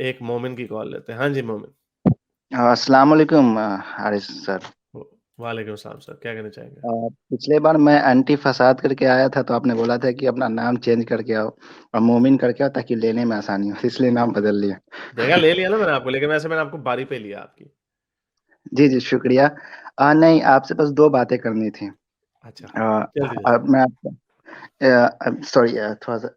एक मोमिन की कॉल लेते हैं। हाँ जी मोमिन। अस्सलाम वालेकुम हारिस सर। वालेकुम सलाम सर, क्या कहना चाहेंगे? पिछले बार मैं एंटी फसाद करके आया था तो आपने बोला था कि अपना नाम चेंज करके आओ और मोमिन करके आओ ताकि लेने में आसानी हो, इसलिए नाम बदल लिया। जगह ले लिया ना मैंने आपको, लेकिन वैसे मैंने आपको बारी पे लिया आपकी। जी जी शुक्रिया। नहीं, आपसे बस दो बातें करनी थी। अच्छा, जल्दी जल्दी। मैं सॉरी थोड़ा सा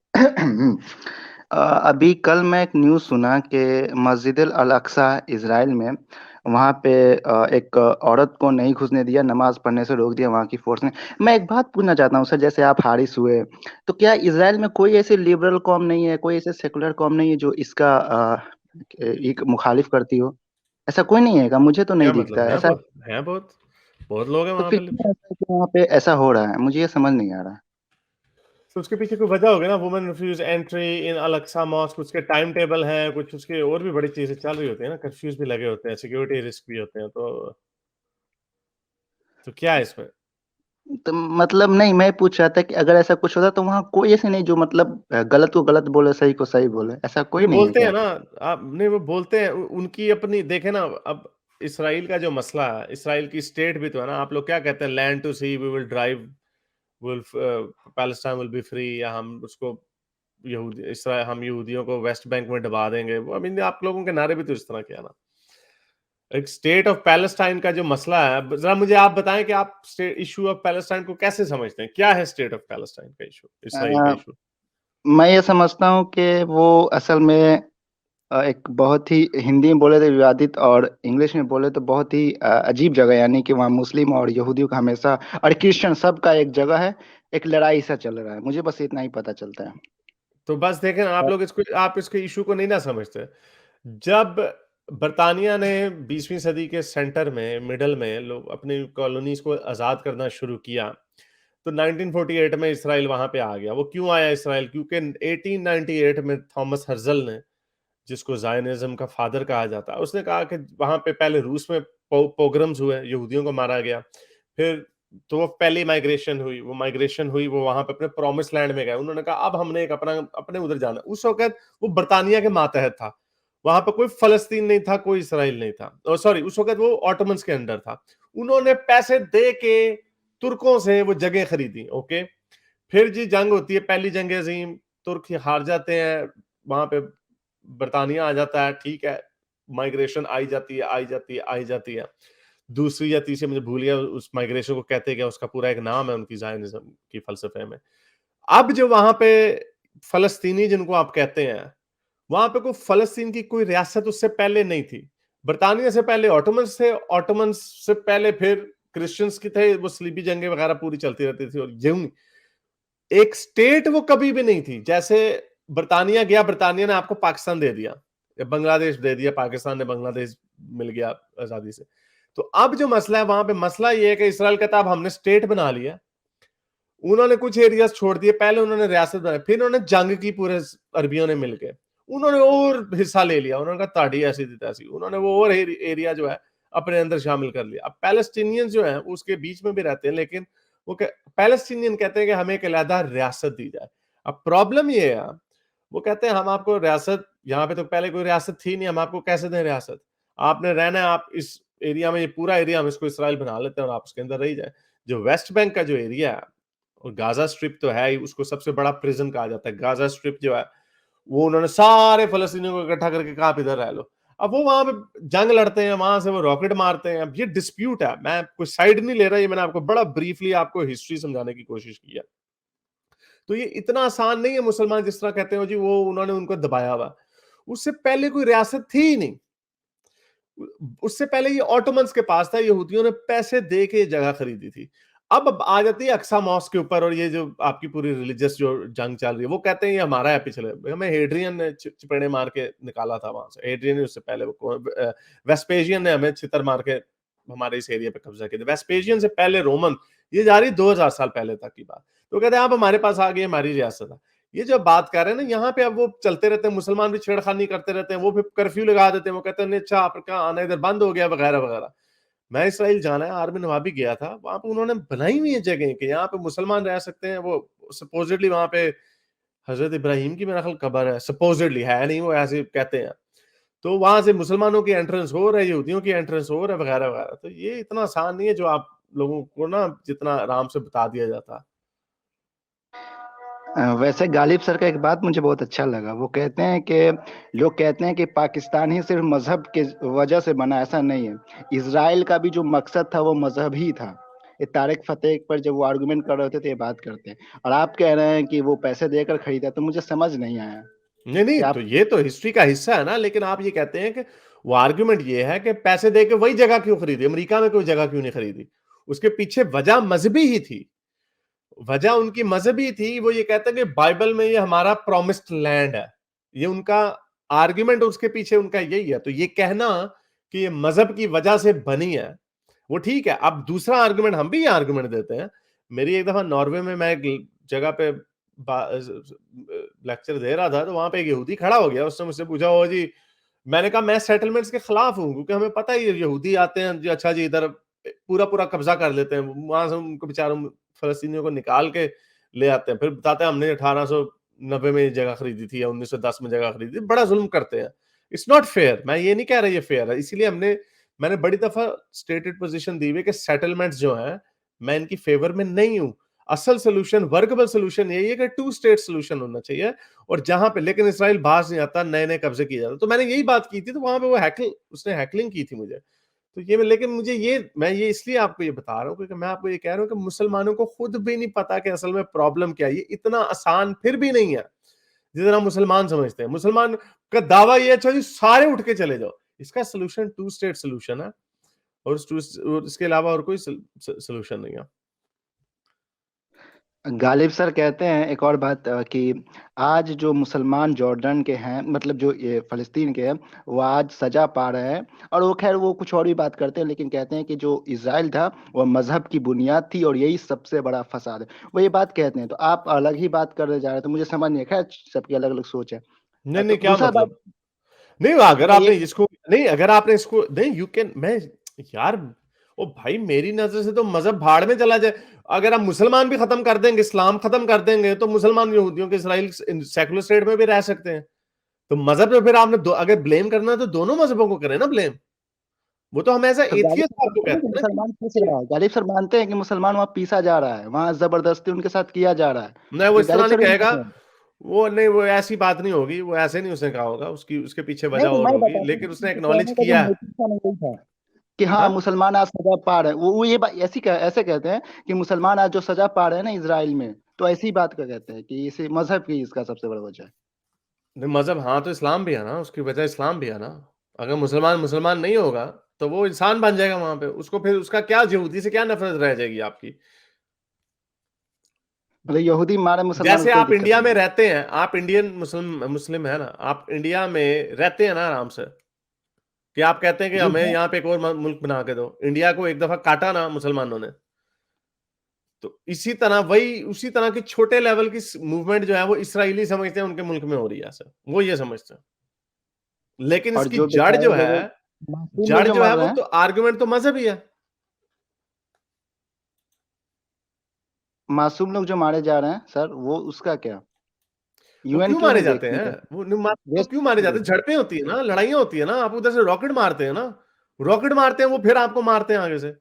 अभी कल मैं एक न्यूज़ सुना कि मस्जिद अल अक्सा इज़राइल में वहाँ पे एक औरत को नहीं घुसने दिया, नमाज पढ़ने से रोक दिया वहाँ की फोर्स ने। मैं एक बात पूछना चाहता हूँ सर, जैसे आप हारिस हुए, तो क्या इज़राइल में कोई ऐसी लिबरल कौम नहीं है, कोई ऐसे सेकुलर कौम नहीं है जो इसका एक मुखालिफ करती हो? ऐसा कोई नहीं है क्या? मुझे तो नहीं क्या दिखता मतलब है है? ऐसा। बहुत है, बहुत बहुत लोग हैं तो वहां फिर पे। क्यों ऐसा है कि वहाँ पे ऐसा हो रहा है, मुझे ये समझ नहीं आ रहा। तो उसके पीछे कोई वजह होगी ना, women refuse entry in Al Aqsa mosque, उसके टाइम टेबल है, कुछ उसके और भी बड़ी चीजें चल रही होती है ना, कर्फ्यूज भी लगे होते हैं, सिक्योरिटी रिस्क भी होते हैं, तो क्या है इसमें? तो मतलब नहीं, मैं पूछ रहा था कि अगर ऐसा कुछ होता तो वहाँ कोई ऐसे नहीं जो मतलब गलत को गलत बोले, सही को सही बोले, ऐसा कोई नहीं नहीं है बोलते हैं क्या? ना। आप नहीं, वो बोलते हैं, उनकी अपनी देखे ना। अब इसराइल का जो मसला है, इसराइल की स्टेट भी तो है ना। आप लोग क्या कहते हैं, land to sea we will drive, will Palestine will be free, या हम उसको यहूदी इसराइल, हम यहूदियों को वेस्ट बैंक में दबा देंगे। वो आई मीन आप लोगों के नारे भी तो इस तरह के है ना। एक स्टेट ऑफ पैलेस्टाइन का जो मसला है, जरा मुझे आप बताएं कि आप स्टेट इशू ऑफ पैलेस्टाइन को कैसे समझते हैं? क्या है स्टेट ऑफ पैलेस्टाइन का इशू, इसराइल का अ, इशू? मैं ये समझता हूँ कि वो असल में एक बहुत ही, हिंदी में बोले तो विवादित और इंग्लिश में बोले तो बहुत ही अजीब जगह है। यानी कि वहाँ मुस्लिम और यहूदियों का हमेशा, और क्रिश्चियन सबका एक जगह है, एक लड़ाई सा चल रहा है, मुझे बस इतना ही पता चलता है। तो बस देखें ना, आप लोग इसको, आप इसके इशू को नहीं ना समझते। जब बर्तानिया ने 20वीं सदी के सेंटर में, मिडल में लोग अपनी कॉलोनीज को आज़ाद करना शुरू किया, तो 1948 में इसराइल वहां पे आ गया। वो क्यों आया इसराइल? क्योंकि 1898 में थॉमस हर्जल ने, जिसको जायनिज्म का फादर कहा जाता है, उसने कहा कि वहां पे पहले रूस में पोग्रम्स हुए, यहूदियों को मारा गया। फिर तो वो पहली माइग्रेशन हुई, वो वहां पे अपने प्रॉमिस लैंड में गए। उन्होंने कहा अब हमने एक अपना अपने उधर जाना। उस वक्त वो बर्तानिया के मातहत था, वहां पे कोई फलस्तीन नहीं था, कोई इसराइल नहीं था। सॉरी, उस वक्त वो ऑटोमन्स के अंडर था। उन्होंने पैसे दे के तुर्कों से वो जगह खरीदी। ओके, फिर जी जंग होती है, पहली जंग अजीम, तुर्क हार जाते हैं, वहां पे बर्तानिया आ जाता है। ठीक है, माइग्रेशन आई जाती है, आई जाती है, आई जाती है। दूसरी या तीसरी, मुझे भूल गया उस माइग्रेशन को कहते क्या, उसका पूरा एक नाम है उनकी जायनिज्म की फलसफे में। अब जो वहां पे फलस्तीनी जिनको आप कहते हैं, वहां पे कोई फलस्तीन की कोई रियासत उससे पहले नहीं थी। बर्तानिया से पहले ऑटोमन्स थे, ऑटोमन्स से पहले फिर क्रिश्चियंस की थे, वो सलीबी जंगें वगैरह पूरी चलती रहती थी। और यूं एक स्टेट वो कभी भी नहीं थी। जैसे बर्तानिया गया, बर्तानिया ने आपको पाकिस्तान दे दिया, या बांग्लादेश दे दिया, पाकिस्तान ने बांग्लादेश मिल गया आजादी से। तो अब जो मसला है वहां पे, मसला ये है कि इसराइल कहता अब हमने स्टेट बना लिया। उन्होंने कुछ एरियाज छोड़ दिए, पहले उन्होंने रियासत बनाई, फिर उन्होंने जंग की पूरे अरबियों ने मिलकर, उन्होंने और हिस्सा ले लिया। उन्होंने कहा ताड़ी ऐसी थी तैसी, उन्होंने वो और एरिया जो है अपने अंदर शामिल कर लिया। अब पैलेस्टीनियंस जो है उसके बीच में भी रहते हैं, लेकिन वो पैलेस्टीनियन कहते हैं कि हमें एक अलहदा रियासत दी जाए। अब प्रॉब्लम ये है, वो कहते हैं हम आपको रियासत, यहाँ पे तो पहले कोई रियासत थी नहीं, हम आपको कैसे दें रियासत? आपने रहना है, आप इस एरिया में, ये पूरा एरिया हम इसको इसराइल बना लेते हैं और आप उसके अंदर रही जाए। जो वेस्ट बैंक का जो एरिया है, और गाजा स्ट्रिप तो है ही, उसको सबसे बड़ा प्रिजन कहा जाता है। गाजा स्ट्रिप जो है, वो उन्होंने सारे फलस्तीनियों को इकट्ठा करके कहा आप इधर रह लो। अब वो वहां पे जंग लड़ते हैं, वहां से वो रॉकेट मारते हैं। अब ये डिस्प्यूट है, मैं कोई साइड नहीं ले रहा, ये मैंने आपको बड़ा ब्रीफली आपको हिस्ट्री समझाने की कोशिश की है। तो ये इतना आसान नहीं है मुसलमान जिस तरह कहते हो जी वो उन्होंने उनको दबाया हुआ। उससे पहले कोई रियासत थी ही नहीं। उससे पहले ये ऑटोमन्स के पास था, यहूदियों ने पैसे दे के जगह खरीदी थी। अब आ जाती है अक्सा मॉस्क के ऊपर, और ये जो आपकी पूरी रिलीजियस जो जंग चल रही है, वो कहते हैं ये हमारा है। पिछले हमें हेड्रियन ने चपेड़े मार के निकाला था वहां से। हेड्रियन ने उससे पहले वेस्पेशियन ने हमें छितर मार के हमारे इस एरिया पे कब्जा किया था। वेस्पेशियन से पहले रोमन, ये जा रही 2000 साल पहले तक की बात। तो कहते हैं आप हमारे पास आ गए, हमारी रियासत है। ये जो बात कर रहे हैं ना यहाँ पे, अब वो चलते रहते हैं, मुसलमान भी छेड़खानी करते रहते हैं, वो फिर कर्फ्यू लगा देते हैं, वो कहते हैं नहीं अच्छा आपका आना इधर बंद हो गया वगैरह वगैरह। मैं इसराइल जाना है, आर्मी नवाबी गया था, वहां पे उन्होंने बनाई हुई है जगह कि यहाँ पे मुसलमान रह सकते हैं। वो सपोजिटली वहां पे हजरत इब्राहिम की मेरा ख्याल कब्र है, सपोजिटली है नहीं, वो ऐसे कहते हैं। तो वहां से मुसलमानों की एंट्रेंस हो रहा है, यहूदियों की एंट्रेंस हो रहा है, वगैरह वगैरह। तो ये इतना आसान नहीं है जो आप लोगों को ना जितना आराम से बता दिया जाता है। वैसे गालिब सर का एक बात मुझे बहुत अच्छा लगा। वो कहते हैं कि लोग कहते हैं कि पाकिस्तान ही सिर्फ मजहब के वजह से बना, ऐसा नहीं है। इसराइल का भी जो मकसद था वो मजहब ही था। ये तारिक फतेह पर जब वो आर्गुमेंट कर रहे थे तो ये बात करते हैं, और आप कह रहे हैं कि वो पैसे देकर खरीदा, तो मुझे समझ नहीं आया नहीं नहीं, कि तो आप। ये तो हिस्ट्री का हिस्सा है ना। लेकिन आप ये कहते हैं कि वो आर्ग्यूमेंट ये है कि पैसे दे के वही जगह क्यों खरीदी, अमेरिका में कोई जगह क्यों नहीं खरीदी। उसके पीछे वजह मजहबी ही थी। वजह उनकी मजहबी थी। वो ये कहते हैं कि बाइबल में ये हमारा प्रॉमिस्ड लैंड है। ये उनका आर्ग्यूमेंट, उसके पीछे उनका यही है। तो ये कहना कि ये मजहब की वजह से बनी है, वो ठीक है। अब दूसरा आर्ग्यूमेंट हम भी ये आर्ग्यूमेंट देते हैं। मेरी एक दफा नॉर्वे में मैं एक जगह पे लेक्चर दे रहा था, तो वहां पे एक यहूदी खड़ा हो गया। उसने मुझसे पूछा, ओ जी, मैंने कहा मैं सेटलमेंट्स के खिलाफ हूँ, क्योंकि हमें पता ही है यहूदी आते हैं जी, अच्छा जी, इधर पूरा पूरा कब्जा कर लेते हैं, वहां से उनको बेचारों फलस्तीनियों को निकाल के ले आते हैं, फिर बताते हैं हमने 1890 में ये जगह खरीदी थी या 1910 में जगह खरीदी थी। बड़ा जुल्म करते हैं। It's not fair. मैं ये नहीं कह रहा ये फेयर है। इसीलिए मैंने बड़ी दफा स्टेटेड पोजीशन दी हुई कि सेटलमेंट्स जो हैं, मैं इनकी फेवर में नहीं हूं। असल सोल्यूशन, वर्कबल सोल्यूशन यही है कि टू स्टेट सोल्यूशन होना चाहिए। और जहां पे लेकिन इसराइल बाज नहीं आता, नए नए कब्जे किए जाते। तो मैंने यही बात की थी, तो वहां पे वो हैकल उसने हैकलिंग की थी मुझे। तो ये लेकिन मुझे ये मैं ये इसलिए आपको ये बता रहा हूँ क्योंकि मैं आपको ये कह रहा हूँ कि मुसलमानों को खुद भी नहीं पता कि असल में प्रॉब्लम क्या है। ये इतना आसान फिर भी नहीं है जितना मुसलमान समझते हैं। मुसलमान का दावा ये है, अच्छा जी सारे उठ के चले जाओ। इसका सोल्यूशन टू स्टेट सोल्यूशन है, और इसके अलावा और कोई सोल्यूशन नहीं है। गालिब सर कहते हैं एक और बात, कि आज जो मुसलमान जॉर्डन के हैं, मतलब जो ये फलस्तीन के हैं, वो आज सजा पा रहे हैं। और वो खैर वो कुछ और भी बात करते हैं, लेकिन कहते हैं कि जो इजराइल था वो मजहब की बुनियाद थी और यही सबसे बड़ा फसाद है, वो ये बात कहते हैं। तो आप अलग ही बात कर जा रहे हैं, तो मुझे समझ नहीं है। खैर सबकी अलग अलग सोच है। नहीं नहीं, तो क्या दूसरा बात मतलब? नहीं, अगर मैं ये। आपने इसको नहीं, अगर आपने इसको नहीं, यू कैन मैं यार, ओ भाई, मेरी नजर से तो मजहब भाड़ में चला जाए। अगर आप मुसलमान भी खत्म कर देंगे, इस्लाम खत्म कर देंगे, तो मुसलमान यहूदियों के इसराइल सेकुलर स्टेट में भी रह सकते हैं। तो मजहब में फिर आपने अगर ब्लेम करना है तो दोनों मजहबों को करें ना ब्लेम। वो तो हम ऐसा तो गालिब एथियस्ट सर आपको मानते हैं कि कहते हैं ना कि मुसलमान पीस रहा है, गालिब सर मानते हैं कि मुसलमान वहाँ पीसा जा रहा है, वहाँ जबरदस्ती उनके साथ किया जा रहा है। नहीं, वो ये इस गालिब तरह नहीं सर भी कहेगा। मानते हैं। वो नहीं, वो ऐसी बात नहीं होगी, वो ऐसे नहीं उसने कहा होगा। उसकी उसके पीछे नहीं वजह नहीं, और मैं होगी, बता रहा हूँ लेकिन कि उसने उनके एक्नॉलेज कहने का जो किया है। मोटिव था ना वही था, कि हाँ हाँ, मुसलमान आज सजा पा रहे हैं। वो ये बात ऐसे कहते हैं कि मुसलमान आज जो सजा पा रहे हैं ना इसराइल में, तो ऐसी बात का कहते हैं कि इसी मजहब की इसका सबसे बड़ा वजह है। नहीं, मजहब, हाँ, तो इस्लाम भी है ना, उसकी वजह इस्लाम भी है ना। अगर मुसलमान मुसलमान नहीं होगा तो वो इंसान बन जाएगा वहां पे। उसको फिर उसका क्या, यहूदी से क्या नफरत रह जाएगी आपकी? मतलब यहूदी मारे मुसलमान को जैसे कोई आप दिक्कत इंडिया नहीं में है। रहते हैं, आप इंडियन मुस्लिम मुस्लिम है ना, आप इंडिया में रहते हैं ना आराम से, कि आप कहते हैं कि जी हमें हाँ। यहाँ पे एक और मुल्क बना के दो। इंडिया को एक दफा काटा ना मुसलमानों ने। तो इसी तरह, वही उसी तरह की छोटे लेवल की मूवमेंट जो है वो इसराइली समझते हैं उनके मुल्क में हो रही है, ऐसा वो ये समझते हैं। लेकिन और इसकी जो जड़ जो बेचारे है, लोग मासूम लोग जड़ जो जो मर है वो रहे हैं, तो आर्गुमेंट तो मजहबी है। मासूम लोग जो मारे जा रहे हैं सर, वो उसका क्या? वो यूएन क्यों क्यों मारे नहीं जाते देखती हैं? है? वो तो देश क्यों मारे क्यों जाते हैं? देखती है? झड़पें होती है ना, लड़ाइयां होती है ना। आप उधर से रॉकेट मारते हैं ना, रॉकेट मारते हैं, वो फिर आपको मारते हैं आगे से।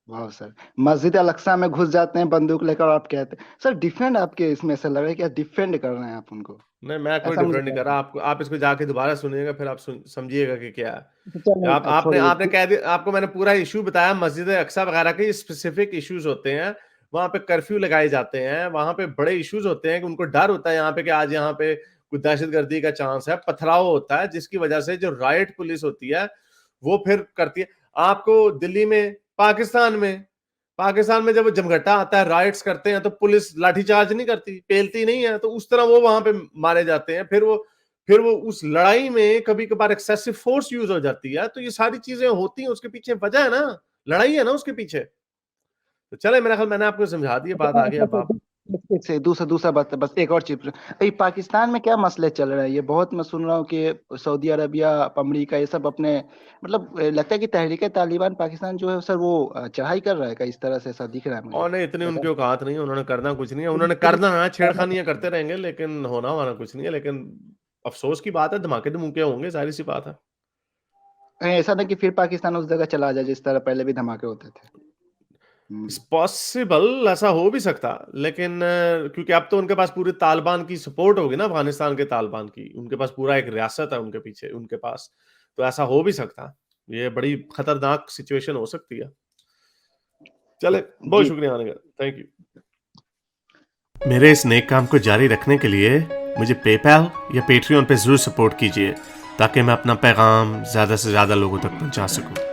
वाह सर, मस्जिद अल अक्सा में घुस जाते हैं बंदूक लेकर, और आप कहते हैं सर डिफेंड, आपके इसमें ऐसा लग रहा है कि आप डिफेंड कर रहे हैं आप उनको। नहीं, मैं कोई ऐसा मुझे डिफरेंट नहीं लग कर रहा। रहा आप इसको जाके दोबारा सुनिएगा, फिर आप समझिएगा कि क्या है। तो है। चलिए आप आपने छोड़िए। आपने कह दिया, आपको मैंने पूरा इशू बताया। मस्जिद अक्सा वगैरह के स्पेसिफिक इश्यूज होते हैं। वहां पे कर्फ्यू लगाए जाते हैं, वहां पे बड़े इश्यूज होते हैं कि उनको डर होता है यहाँ पे कि आज यहाँ पे कोई दहशतगर्दी का चांस है, पथराव होता है, जिसकी वजह से जो राइट पुलिस होती है वो फिर करती है। आपको दिल्ली में, पाकिस्तान में जब जमघटा आता है, राइट्स करते हैं, तो पुलिस लाठीचार्ज नहीं करती, पेलती नहीं है। तो उस तरह वो वहां पे मारे जाते हैं। फिर वो उस लड़ाई में कभी कभार एक्सेसिव फोर्स यूज हो जाती है। तो ये सारी चीजें होती हैं, उसके पीछे वजह है ना, लड़ाई है ना उसके पीछे। तो चले, मेरा ख्याल मैंने आपको समझा दिया, बात आगे अब आप। से दूसरा दूसरा बात, बस एक और चीज। अभी पाकिस्तान में क्या मसले चल रहे हैं, ये बहुत मैं सुन रहा हूँ कि सऊदी अरबिया, अमेरिका, ये सब अपने, मतलब लगता है कि तहरीक तालिबान पाकिस्तान जो है सर वो चढ़ाई कर रहा है का, इस तरह से ऐसा दिख रहा है मुझे। और नहीं, इतनी ऐसा उनकी औकात नहीं है, उन्होंने करना कुछ नहीं है। उन्होंने तो करना है, छेड़खानियां करते रहेंगे, लेकिन होना वाला कुछ नहीं है। लेकिन अफसोस की बात है, धमाके धमूके होंगे, सारी सी बात है। कहीं ऐसा नहीं कि फिर पाकिस्तान उस जगह चला जाए जिस तरह पहले भी धमाके होते थे। इट्स पॉसिबल, ऐसा हो भी सकता, लेकिन क्योंकि अब तो उनके पास पूरे तालिबान की सपोर्ट होगी ना, अफगानिस्तान के तालिबान की, उनके पास पूरा एक रियासत है उनके पीछे, उनके पास, तो ऐसा हो भी सकता। ये बड़ी खतरनाक सिचुएशन हो सकती है। चले, बहुत जी। शुक्रिया आने का, थैंक यू। मेरे इस नेक काम को जारी रखने के लिए मुझे पेपैल या पेट्रियन पे जरूर सपोर्ट कीजिए, ताकि मैं अपना पैगाम ज्यादा से ज्यादा लोगों तक पहुंचा सकूं।